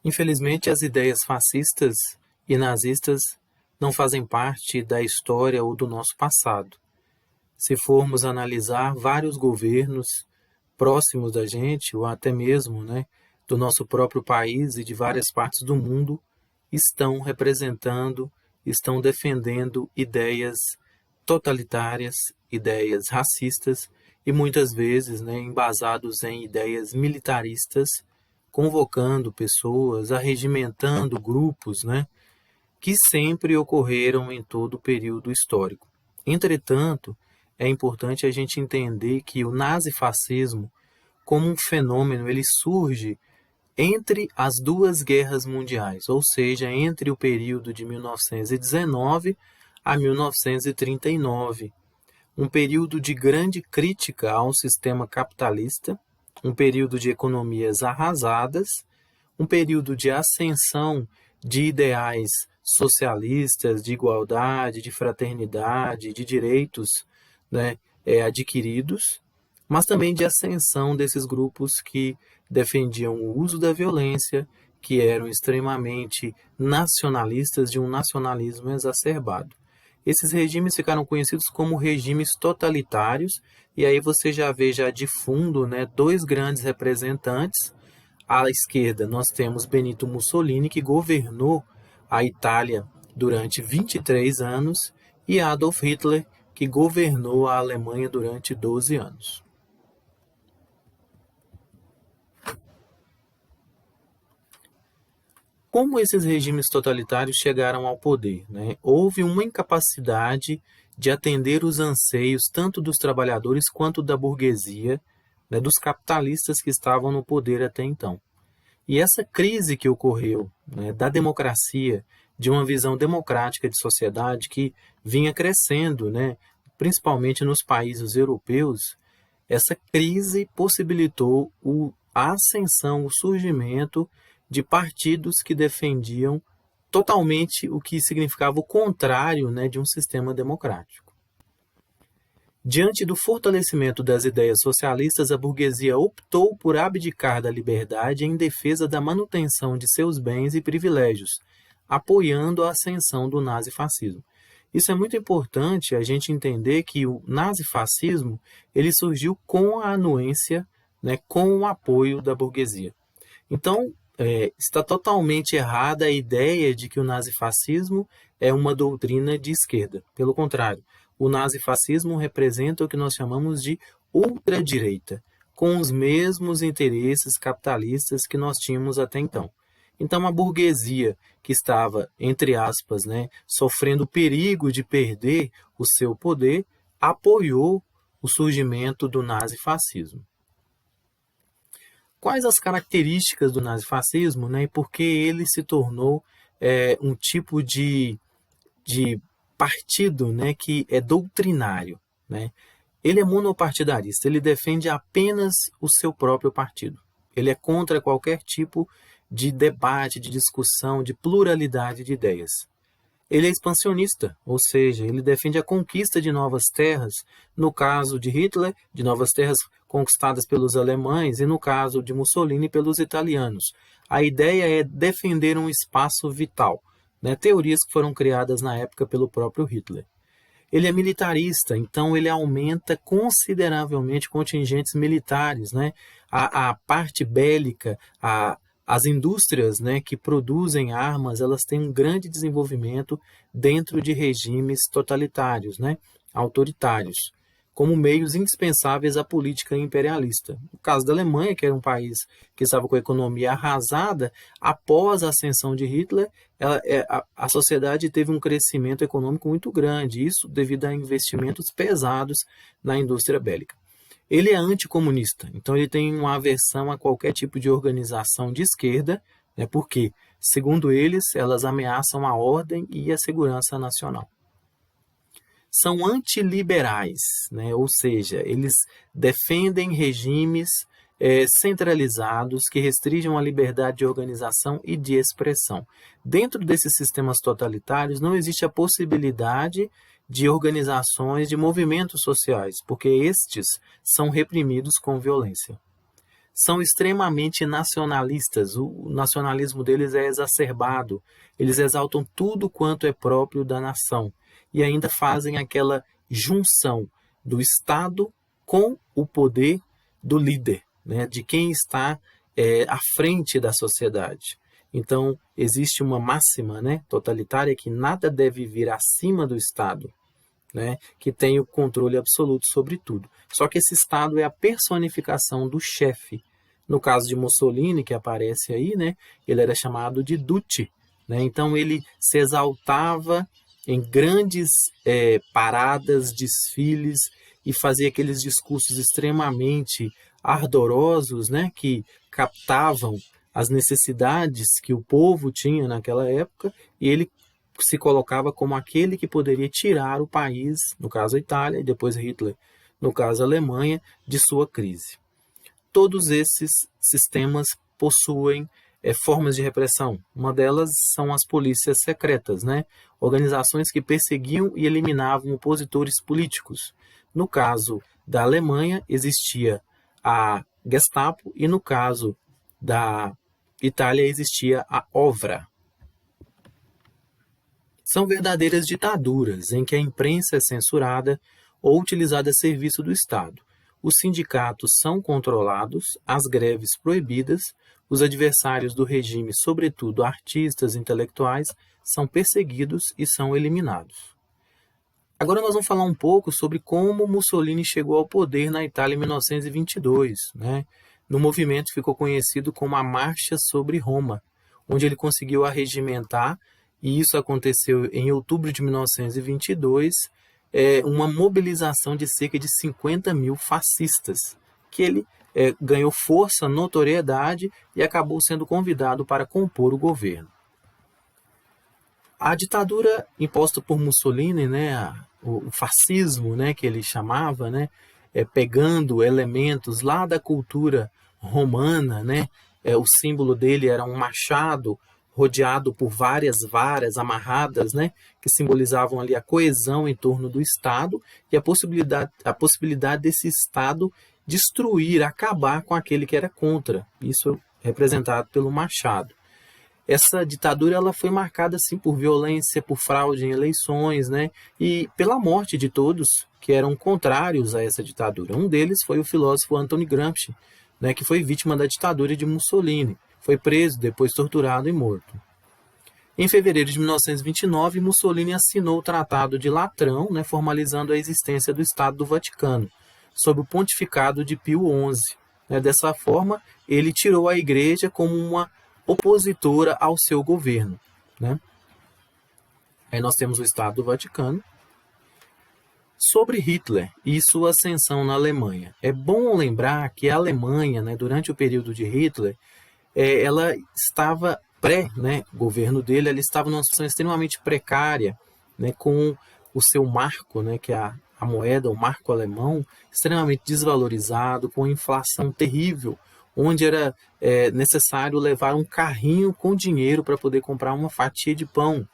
Infelizmente, as ideias fascistas e nazistas não fazem parte da história ou do nosso passado. Se formos analisar vários governos próximos da gente, ou até mesmo do nosso próprio país e de várias partes do mundo, estão representando, estão defendendo ideias totalitárias, ideias racistas e muitas vezes embasados em ideias militaristas, convocando pessoas, arregimentando grupos, que sempre ocorreram em todo o período histórico. Entretanto, é importante a gente entender que o nazifascismo, como um fenômeno, ele surge entre as duas guerras mundiais, ou seja, entre o período de 1919 a 1939, um período de grande crítica ao sistema capitalista, um período de economias arrasadas, um período de ascensão de ideais socialistas, de igualdade, de fraternidade, de direitos adquiridos, mas também de ascensão desses grupos que defendiam o uso da violência, que eram extremamente nacionalistas, de um nacionalismo exacerbado. Esses regimes ficaram conhecidos como regimes totalitários, e aí você já vê já de fundo dois grandes representantes. À esquerda nós temos Benito Mussolini, que governou a Itália durante 23 anos, e Adolf Hitler, que governou a Alemanha durante 12 anos. Como esses regimes totalitários chegaram ao poder? Houve uma incapacidade de atender os anseios tanto dos trabalhadores quanto da burguesia, dos capitalistas que estavam no poder até então. E essa crise que ocorreu da democracia, de uma visão democrática de sociedade que vinha crescendo, principalmente nos países europeus, essa crise possibilitou a ascensão, o surgimento de partidos que defendiam totalmente o que significava o contrário de um sistema democrático. Diante do fortalecimento das ideias socialistas, a burguesia optou por abdicar da liberdade em defesa da manutenção de seus bens e privilégios, apoiando a ascensão do nazifascismo. Isso é muito importante a gente entender que o nazifascismo ele surgiu com a anuência, com o apoio da burguesia. Então, está totalmente errada a ideia de que o nazifascismo é uma doutrina de esquerda. Pelo contrário, o nazifascismo representa o que nós chamamos de ultradireita, com os mesmos interesses capitalistas que nós tínhamos até então. Então, a burguesia que estava, entre aspas, sofrendo o perigo de perder o seu poder, apoiou o surgimento do nazifascismo. Quais as características do nazifascismo e por que ele se tornou um tipo de partido que é doutrinário? Ele é monopartidarista, ele defende apenas o seu próprio partido. Ele é contra qualquer tipo de debate, de discussão, de pluralidade de ideias. Ele é expansionista, ou seja, ele defende a conquista de novas terras, no caso de Hitler, de novas terras conquistadas pelos alemães, e no caso de Mussolini, pelos italianos. A ideia é defender um espaço vital, teorias que foram criadas na época pelo próprio Hitler. Ele é militarista, então ele aumenta consideravelmente contingentes militares, a parte bélica, as indústrias que produzem armas, elas têm um grande desenvolvimento dentro de regimes totalitários, autoritários, como meios indispensáveis à política imperialista. No caso da Alemanha, que era um país que estava com a economia arrasada, após a ascensão de Hitler, a sociedade teve um crescimento econômico muito grande, isso devido a investimentos pesados na indústria bélica. Ele é anticomunista, então ele tem uma aversão a qualquer tipo de organização de esquerda, porque, segundo eles, elas ameaçam a ordem e a segurança nacional. São antiliberais, ou seja, eles defendem regimes centralizados que restringam a liberdade de organização e de expressão. Dentro desses sistemas totalitários não existe a possibilidade de organizações, de movimentos sociais, porque estes são reprimidos com violência. são extremamente nacionalistas. O nacionalismo deles é exacerbado. Eles exaltam tudo quanto é próprio da nação e ainda fazem aquela junção do Estado com o poder do líder, né, de quem está à frente da sociedade. Então, existe uma máxima, né, totalitária que nada deve vir acima do Estado, né, que tem o controle absoluto sobre tudo. Só que esse Estado é a personificação do chefe. No caso de Mussolini, que aparece aí, né, ele era chamado de Duce, né, então ele se exaltava em grandes paradas, desfiles, e fazia aqueles discursos extremamente ardorosos, né, que captavam as necessidades que o povo tinha naquela época, e ele se colocava como aquele que poderia tirar o país, no caso a Itália, e depois Hitler, no caso a Alemanha, de sua crise. Todos esses sistemas possuem formas de repressão. Uma delas são as polícias secretas, né? Organizações que perseguiam e eliminavam opositores políticos. No caso da Alemanha, existia a Gestapo e no caso da Itália existia a OVRA. São verdadeiras ditaduras em que a imprensa é censurada ou utilizada a serviço do Estado. Os sindicatos são controlados, as greves proibidas, os adversários do regime, sobretudo artistas intelectuais, são perseguidos e são eliminados. Agora nós vamos falar um pouco sobre como Mussolini chegou ao poder na Itália em 1922, né? No movimento ficou conhecido como a Marcha sobre Roma, onde ele conseguiu arregimentar, e isso aconteceu em outubro de 1922, uma mobilização de cerca de 50 mil fascistas, que ele ganhou força, notoriedade e acabou sendo convidado para compor o governo. A ditadura imposta por Mussolini, né, o fascismo, né, que ele chamava, né, pegando elementos lá da cultura romana, né, o símbolo dele era um machado rodeado por várias varas amarradas, né, que simbolizavam ali a coesão em torno do Estado e a possibilidade desse Estado destruir, acabar com aquele que era contra. Isso representado pelo machado. Essa ditadura ela foi marcada assim, por violência, por fraude em eleições, né, e pela morte de todos que eram contrários a essa ditadura. Um deles foi o filósofo Antonio Gramsci, né, que foi vítima da ditadura de Mussolini. Foi preso, depois torturado e morto. Em fevereiro de 1929, Mussolini assinou o Tratado de Latrão, né, formalizando a existência do Estado do Vaticano, sob o pontificado de Pio XI. Dessa forma, ele tirou a Igreja como uma opositora ao seu governo, né? Aí nós temos o Estado do Vaticano. Sobre Hitler e sua ascensão na Alemanha. É bom lembrar que a Alemanha, né, durante o período de Hitler, ela estava governo dele, ela estava numa situação extremamente precária, né, com o seu marco, né, que é a moeda, o marco alemão, extremamente desvalorizado, com inflação terrível, onde era necessário levar um carrinho com dinheiro para poder comprar uma fatia de pão.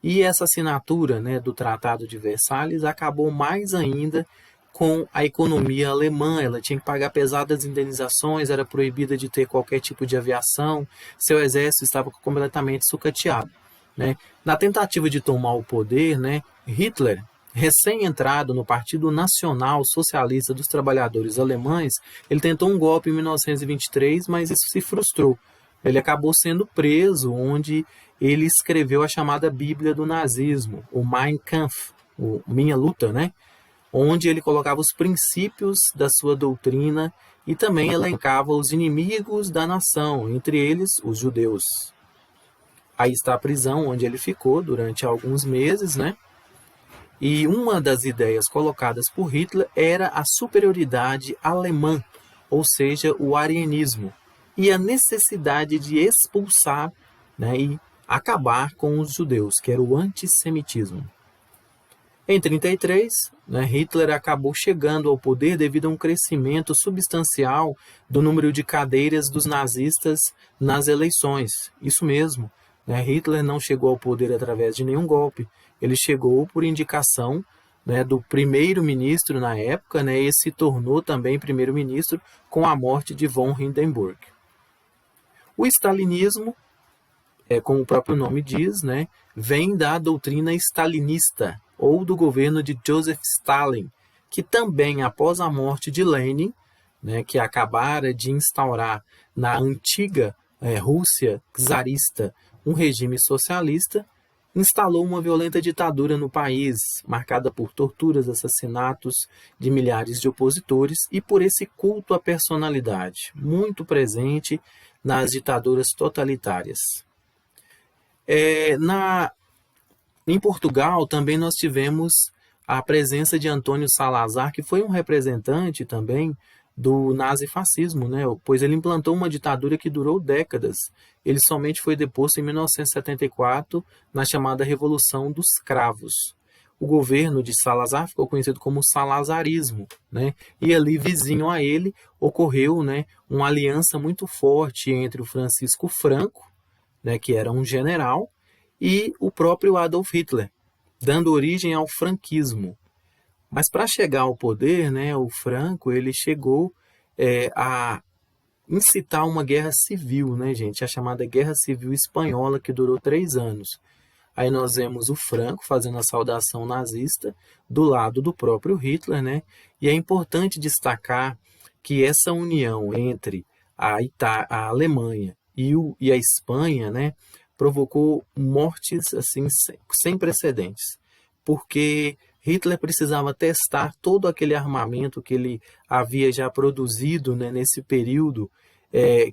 E essa assinatura, né, do Tratado de Versalhes acabou mais ainda com a economia alemã. Ela tinha que pagar pesadas indenizações, era proibida de ter qualquer tipo de aviação, seu exército estava completamente sucateado, né? Na tentativa de tomar o poder, né, Hitler, recém-entrado no Partido Nacional Socialista dos Trabalhadores Alemães, ele tentou um golpe em 1923, mas isso se frustrou. Ele acabou sendo preso, onde ele escreveu a chamada Bíblia do Nazismo, o Mein Kampf, o Minha Luta, né? Onde ele colocava os princípios da sua doutrina e também elencava os inimigos da nação, entre eles os judeus. Aí está a prisão onde ele ficou durante alguns meses, né? E uma das ideias colocadas por Hitler era a superioridade alemã, ou seja, o arianismo, e a necessidade de expulsar, né, e acabar com os judeus, que era o antissemitismo. Em 1933, né, Hitler acabou chegando ao poder devido a um crescimento substancial do número de cadeiras dos nazistas nas eleições. Isso mesmo, né, Hitler não chegou ao poder através de nenhum golpe, ele chegou por indicação né, do primeiro-ministro na época, né, e se tornou também primeiro-ministro com a morte de von Hindenburg. O stalinismo, como o próprio nome diz, né, vem da doutrina stalinista, ou do governo de Joseph Stalin, que também, após a morte de Lenin, né, que acabara de instaurar na antiga Rússia czarista um regime socialista, instalou uma violenta ditadura no país, marcada por torturas, assassinatos de milhares de opositores e por esse culto à personalidade, muito presente nas ditaduras totalitárias. Em Portugal, também nós tivemos a presença de Antônio Salazar, que foi um representante também do nazifascismo, né? Pois ele implantou uma ditadura que durou décadas. Ele somente foi deposto em 1974, na chamada Revolução dos Cravos. O governo de Salazar ficou conhecido como salazarismo, né? E ali, vizinho a ele, ocorreu, né, uma aliança muito forte entre o Francisco Franco, né, que era um general, e o próprio Adolf Hitler, dando origem ao franquismo. Mas para chegar ao poder, né, o Franco ele chegou a incitar uma guerra civil, né, gente? A chamada Guerra Civil Espanhola, que durou 3 anos. Aí nós vemos o Franco fazendo a saudação nazista do lado do próprio Hitler, né? E é importante destacar que essa união entre a Alemanha e a Espanha, né, provocou mortes assim sem precedentes, porque Hitler precisava testar todo aquele armamento que ele havia já produzido, né, nesse período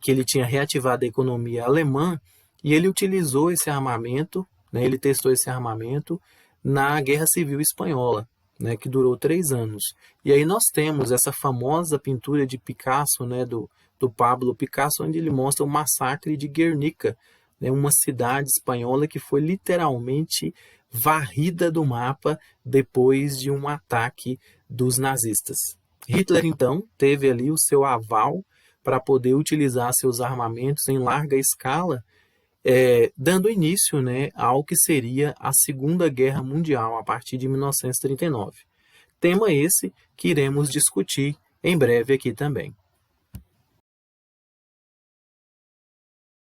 que ele tinha reativado a economia alemã, e ele utilizou esse armamento, né, ele testou esse armamento na Guerra Civil Espanhola, né, que durou 3 anos. E aí nós temos essa famosa pintura de Picasso, né, do Pablo Picasso, onde ele mostra o massacre de Guernica, né, uma cidade espanhola que foi literalmente varrida do mapa depois de um ataque dos nazistas. Hitler, então, teve ali o seu aval para poder utilizar seus armamentos em larga escala, dando início, né, ao que seria a Segunda Guerra Mundial, a partir de 1939. Tema esse que iremos discutir em breve aqui também.